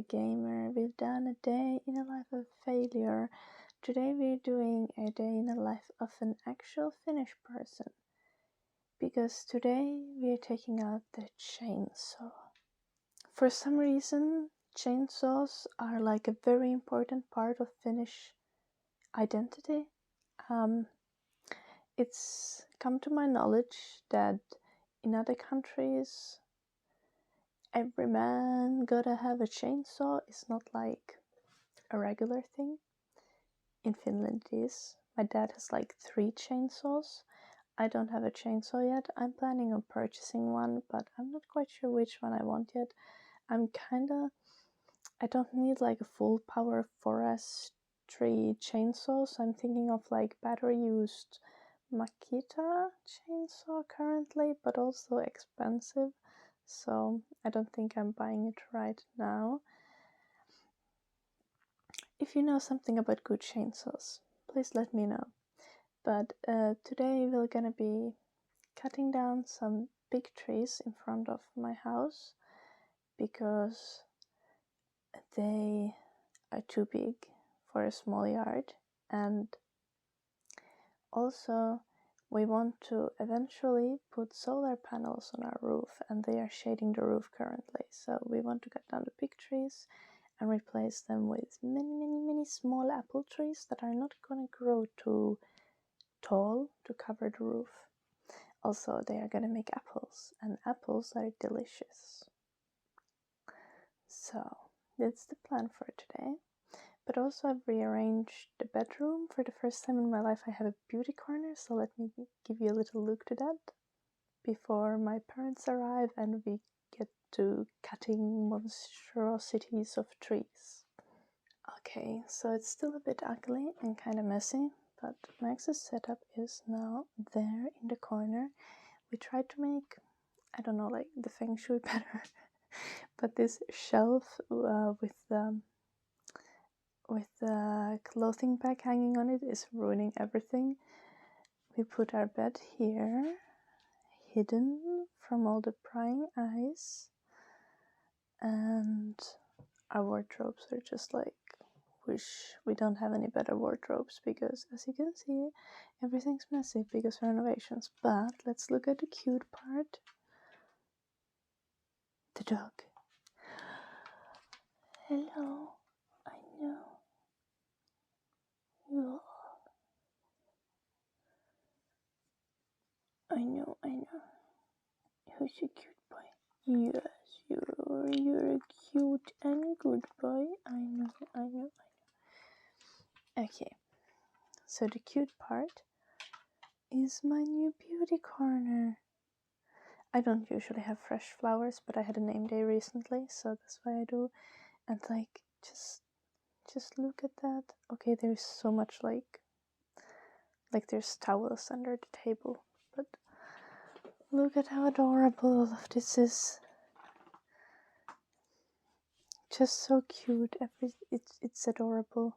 gamer. We've done a day in a life of failure. Today we're doing a day in the life of an actual Finnish person. Because today we're taking out the chainsaw. For some reason, chainsaws are like a very important part of Finnish identity. It's come to my knowledge that in other countries, every man gotta have a chainsaw. It's not like a regular thing. In Finland it is. My dad has like 3 chainsaws. I don't have a chainsaw yet. I'm planning on purchasing one, but I'm not quite sure which one I want yet. I don't need like a full power forestry chainsaw, so I'm thinking of like battery used Makita chainsaw currently, but also expensive. So I don't think I'm buying it right now. If you know something about good chainsaws, please let me know. But today we're gonna be cutting down some big trees in front of my house because they are too big for a small yard, and also we want to eventually put solar panels on our roof, and they are shading the roof currently. So we want to cut down the big trees and replace them with many small apple trees that are not going to grow too tall to cover the roof. Also, they are going to make apples, and apples are delicious. So that's the plan for today. But also I've rearranged the bedroom. For the first time in my life I have a beauty corner, so let me give you a little look to that before my parents arrive and we get to cutting monstrosities of trees. Okay, so it's still a bit ugly and kind of messy, but Max's setup is now there in the corner. We tried to make, I don't know, like the feng shui better, but this shelf with the clothing bag hanging on it is ruining everything. We put our bed here, hidden from all the prying eyes, and our wardrobes are just like, wish we don't have any better wardrobes, because as you can see, everything's messy because of renovations. But let's look at the cute part. The dog. Hello. I know. You are. I know. Who's a cute boy? Yes, you're a cute and good boy. I know. Okay, so the cute part is my new beauty corner. I don't usually have fresh flowers, but I had a name day recently, so that's why I do. And like, just look at that. Okay, there's so much like there's towels under the table, but look at how adorable all of this is. Just so cute. It's adorable.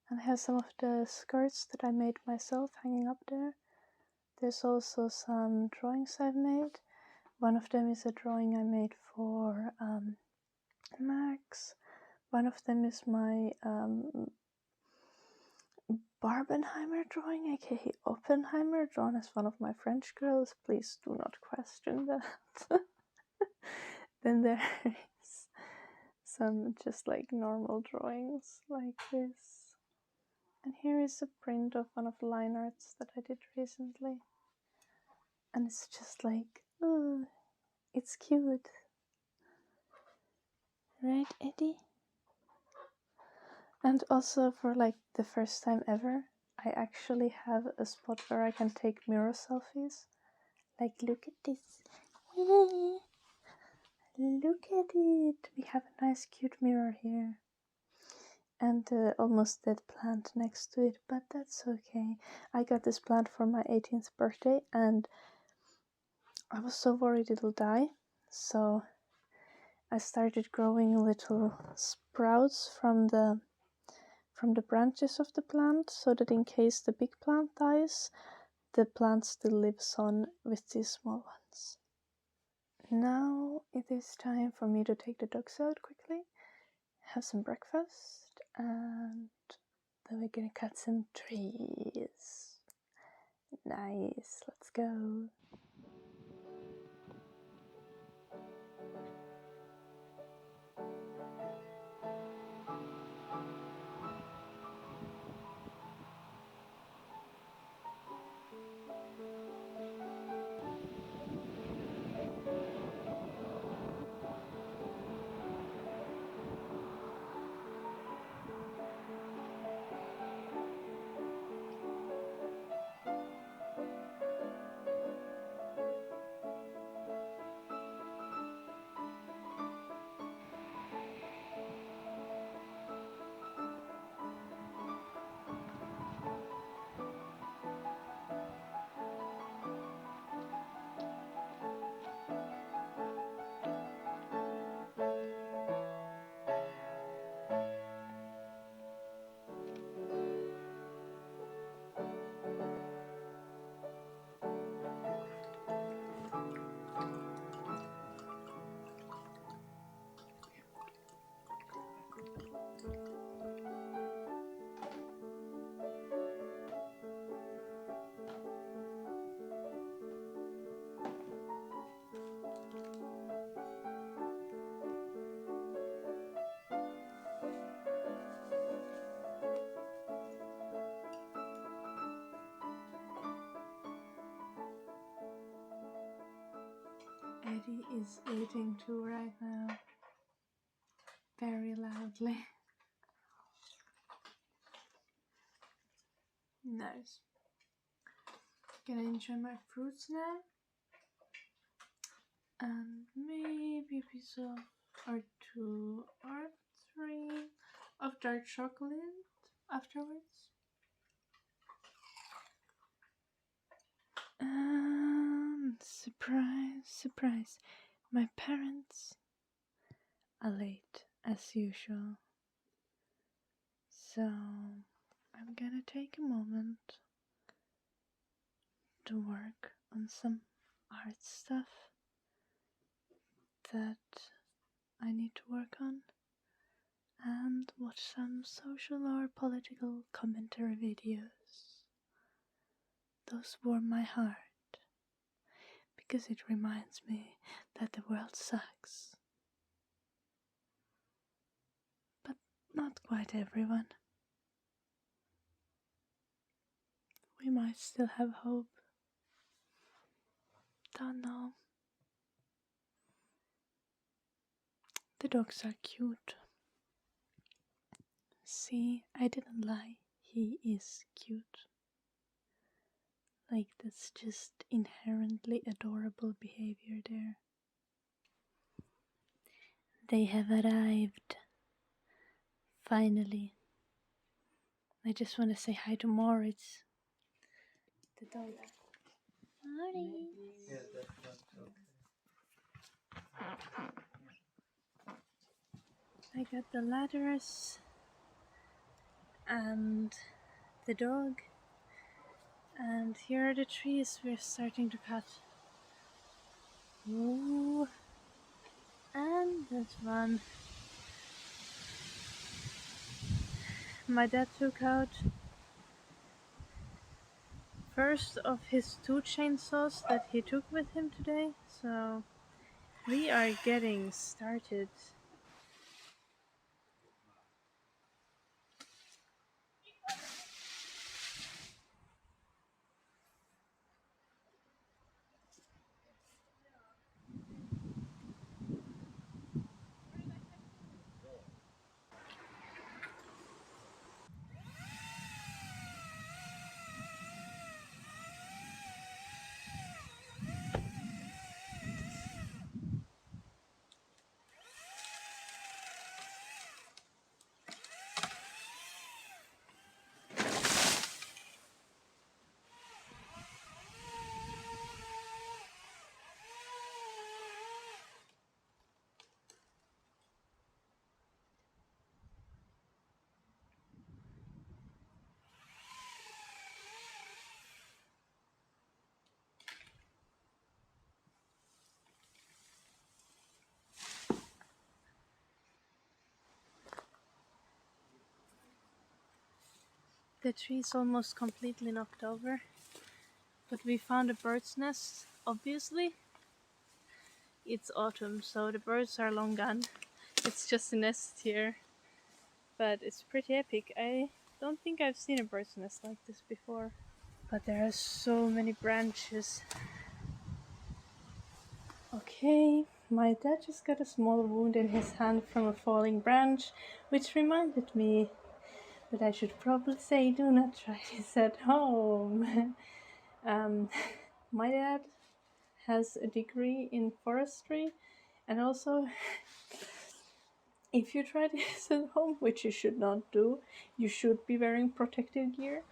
And I have some of the skirts that I made myself hanging up there. There's also some drawings I've made. One of them is a drawing I made for Max. One of them is my Barbenheimer drawing, aka Oppenheimer, drawn as one of my French girls. Please do not question that. Then there is some just like normal drawings like this. And here is a print of one of the line arts that I did recently. And it's just like, oh, it's cute. Right, Eddie? And also for like the first time ever, I actually have a spot where I can take mirror selfies. Like, look at this. Look at it. We have a nice cute mirror here. And the almost dead plant next to it, but that's okay. I got this plant for my 18th birthday and I was so worried it'll die, so I started growing little sprouts from the branches of the plant, so that in case the big plant dies, the plant still lives on with these small ones. Now it is time for me to take the dogs out quickly, have some breakfast, and then we're gonna cut some trees. Nice, let's go. Eddie is eating too right now, very loudly. Nice. Gonna enjoy my fruits now, and maybe a piece of or 2 or 3 of dark chocolate afterwards. And surprise, surprise, my parents are late as usual. So I'm gonna take a moment to work on some art stuff that I need to work on, and watch some social or political commentary videos. Those warm my heart, because it reminds me that the world sucks. But not quite everyone. We might still have hope. Don't know. The dogs are cute. See, I didn't lie. He is cute. Like, that's just inherently adorable behavior there. They have arrived. Finally. I just want to say hi to Moritz, the dog. Moritz. Yeah, that's okay. I got the ladders and the dog, and here are the trees we're starting to cut. Ooh. And this one. My dad took out first of his 2 chainsaws that he took with him today, so we are getting started. The tree is almost completely knocked over, but we found a bird's nest. Obviously, it's autumn, so the birds are long gone. It's just a nest here, but it's pretty epic. I don't think I've seen a bird's nest like this before, but there are so many branches. Okay, my dad just got a small wound in his hand from a falling branch, which reminded me that I should probably say do not try this at home. My dad has a degree in forestry, and also if you try this at home, which you should not do, you should be wearing protective gear.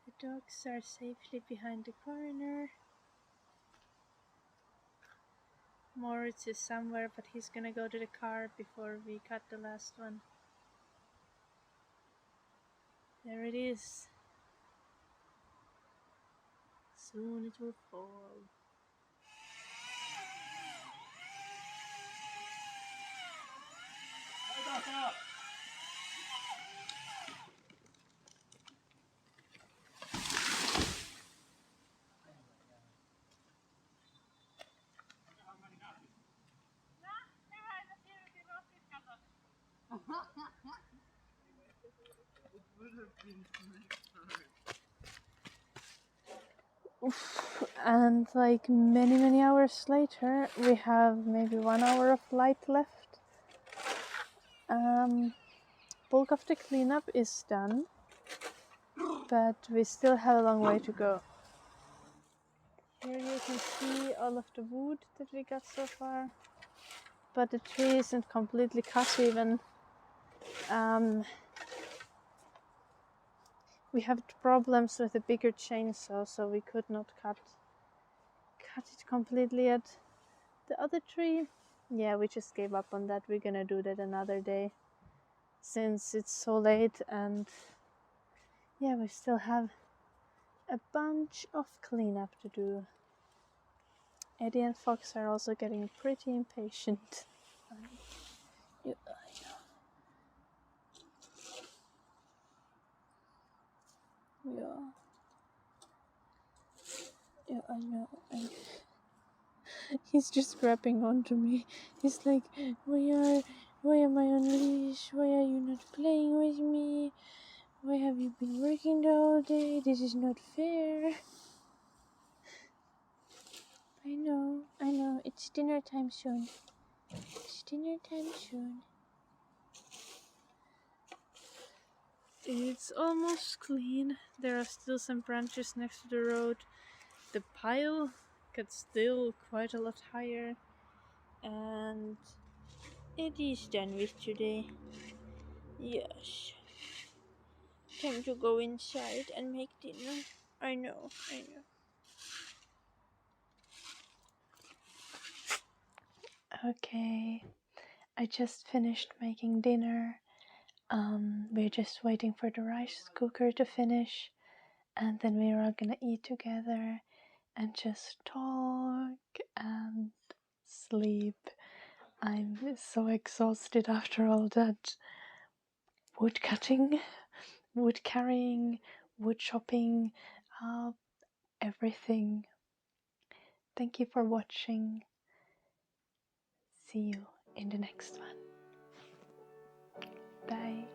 The dogs are safely behind the corner. Moritz is somewhere, but he's gonna go to the car before we cut the last one. There it is. Soon it will fall. And like many hours later, we have maybe 1 hour of light left. Bulk of the cleanup is done, but we still have a long way to go. Here you can see all of the wood that we got so far, but the tree isn't completely cut even. We have problems with a bigger chainsaw, so we could not cut it completely yet. The other tree, yeah, we just gave up on that. We're gonna do that another day, since it's so late, and yeah, we still have a bunch of cleanup to do. Eddie and Fox are also getting pretty impatient. Yeah, I know. He's just grabbing onto me. He's like, why am I on leash? Why are you not playing with me? Why have you been working the whole day? This is not fair. I know. It's dinner time soon. It's almost clean. There are still some branches next to the road. The pile gets still quite a lot higher. And it is done with today. Yes. Time to go inside and make dinner. I know. Okay, I just finished making dinner. We're just waiting for the rice cooker to finish, and then we're all gonna eat together and just talk and sleep. I'm so exhausted after all that wood cutting, wood carrying, wood chopping, everything. Thank you for watching. See you in the next one. Bye.